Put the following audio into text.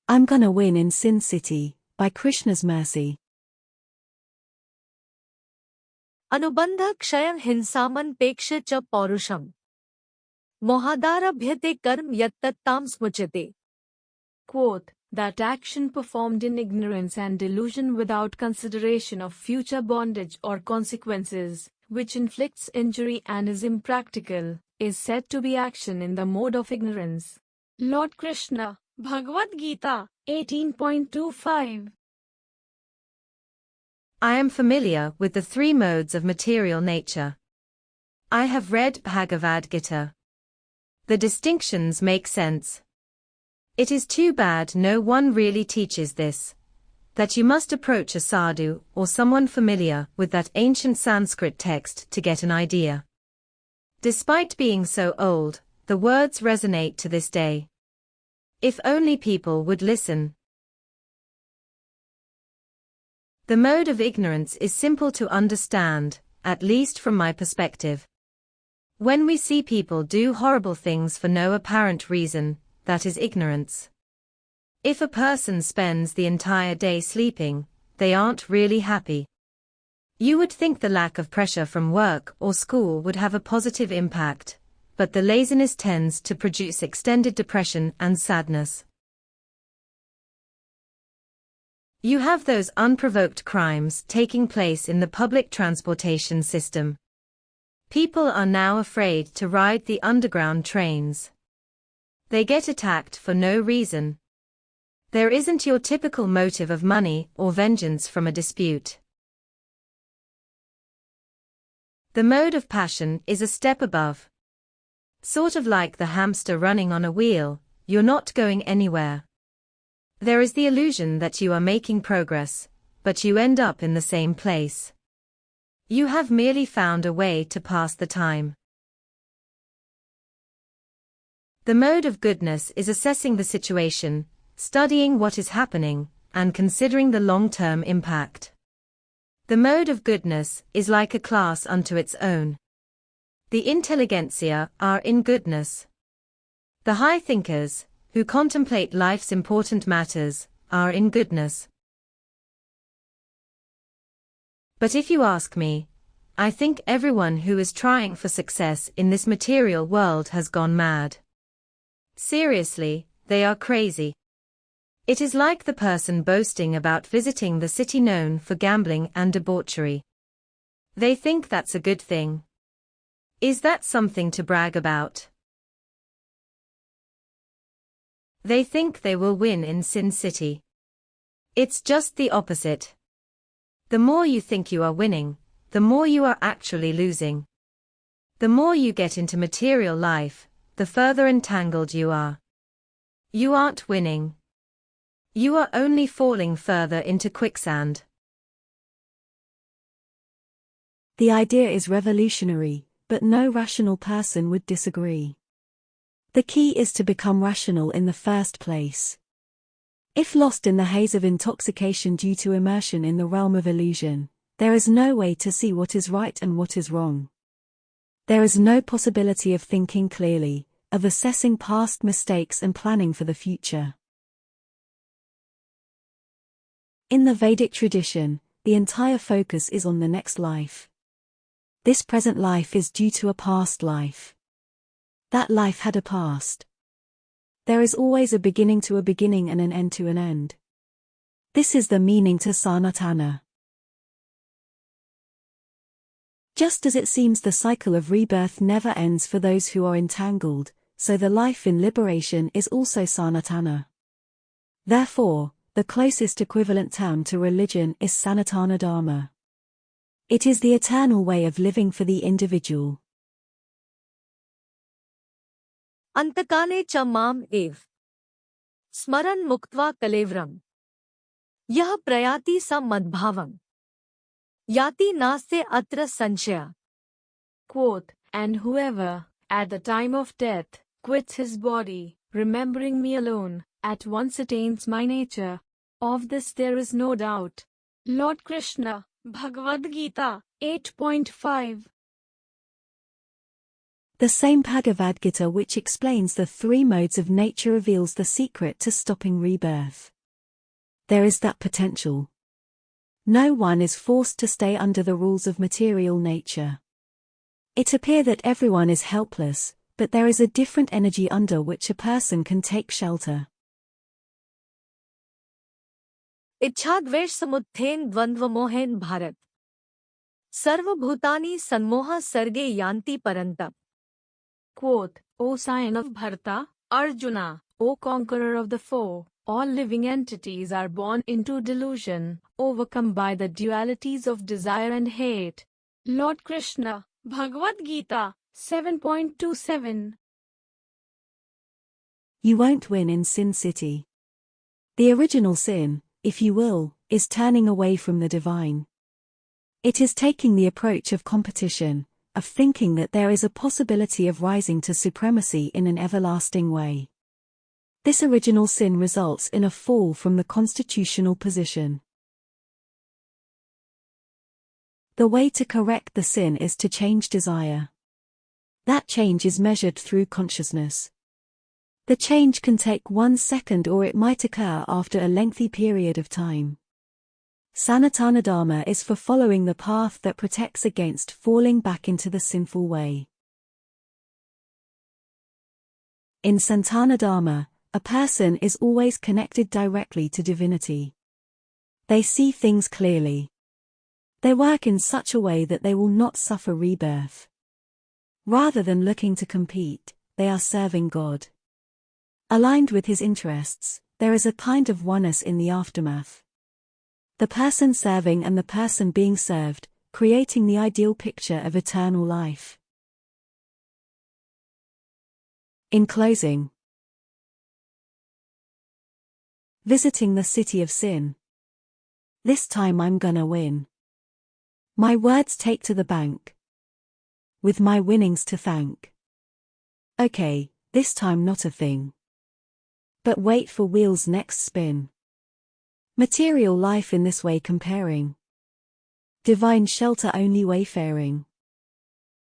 I'm gonna win in Sin City, by Krishna's mercy. अनुबंध क्षयं हिंसामनपेक्ष च पौरुषम् मोहादारभ्यते कर्म यत्तत्तां स्मुच्यते. Quote, that action performed in ignorance and delusion without consideration of future bondage or consequences, which inflicts injury and is impractical, is said to be action in the mode of ignorance. Lord Krishna, Bhagavad-gita, 18.25. I am familiar with the three modes of material nature. I have read Bhagavad-gita. The distinctions make sense. It is too bad no one really teaches this. That you must approach a sadhu or someone familiar with that ancient Sanskrit text to get an idea. Despite being so old, the words resonate to this day. If only people would listen. The mode of ignorance is simple to understand, at least from my perspective. When we see people do horrible things for no apparent reason, that is ignorance. If a person spends the entire day sleeping, they aren't really happy. You would think the lack of pressure from work or school would have a positive impact, but the laziness tends to produce extended depression and sadness. You have those unprovoked crimes taking place in the public transportation system. People are now afraid to ride the underground trains. They get attacked for no reason. There isn't your typical motive of money or vengeance from a dispute. The mode of passion is a step above. Sort of like the hamster running on a wheel, you're not going anywhere. There is the illusion that you are making progress, but you end up in the same place. You have merely found a way to pass the time. The mode of goodness is assessing the situation, studying what is happening, and considering the long-term impact. The mode of goodness is like a class unto its own. The intelligentsia are in goodness. The high thinkers, who contemplate life's important matters, are in goodness. But if you ask me, I think everyone who is trying for success in this material world has gone mad. Seriously, they are crazy. It is like the person boasting about visiting the city known for gambling and debauchery. They think that's a good thing. Is that something to brag about? They think they will win in Sin City. It's just the opposite. The more you think you are winning, the more you are actually losing. The more you get into material life, the further entangled you are. You aren't winning. You are only falling further into quicksand. The idea is revolutionary, but no rational person would disagree. The key is to become rational in the first place. If lost in the haze of intoxication due to immersion in the realm of illusion, there is no way to see what is right and what is wrong. There is no possibility of thinking clearly, of assessing past mistakes and planning for the future. In the Vedic tradition, the entire focus is on the next life. This present life is due to a past life. That life had a past. There is always a beginning to a beginning and an end to an end. This is the meaning to Sanatana. Just as it seems the cycle of rebirth never ends for those who are entangled, so the life in liberation is also Sanatana. Therefore, the closest equivalent term to religion is Sanatana Dharma. It is the eternal way of living for the individual. अंतकाले च माम एव स्मरन् मुक्त्वा कलेवरम् यः प्रयाति स मद्भावम् याति नास्ते अत्र संशयः. Quote, and whoever, at the time of death, quits his body, remembering me alone, at once attains my nature. Of this there is no doubt. Lord Krishna, Bhagavad-gita, 8.5. The same Bhagavad-gita which explains the three modes of nature reveals the secret to stopping rebirth. There is that potential. No one is forced to stay under the rules of material nature. It appears that everyone is helpless, but there is a different energy under which a person can take shelter. इच्छाद्वेष समुत्थेन द्वंद्वमोहेन Bharat सर्वभूतानि सन्मोह सर्गे यान्ति परन्तप. Quote, O sign of Bharata, Arjuna, O conqueror of the foe, all living entities are born into delusion, overcome by the dualities of desire and hate. Lord Krishna, Bhagavad-gita, 7.27. You won't win in Sin City. The original sin, if you will, is turning away from the divine. It is taking the approach of competition, of thinking that there is a possibility of rising to supremacy in an everlasting way. This original sin results in a fall from the constitutional position. The way to correct the sin is to change desire. That change is measured through consciousness. The change can take 1 second or it might occur after a lengthy period of time. Sanatana Dharma is for following the path that protects against falling back into the sinful way. In Sanatana Dharma, a person is always connected directly to divinity. They see things clearly. They work in such a way that they will not suffer rebirth. Rather than looking to compete, they are serving God. Aligned with his interests, there is a kind of oneness in the aftermath. The person serving and the person being served, creating the ideal picture of eternal life. In closing, visiting the city of sin. This time I'm gonna win. My words take to the bank. With my winnings to thank. Okay, this time not a thing. But wait for wheels next spin. Material life in this way comparing. Divine shelter only wayfaring.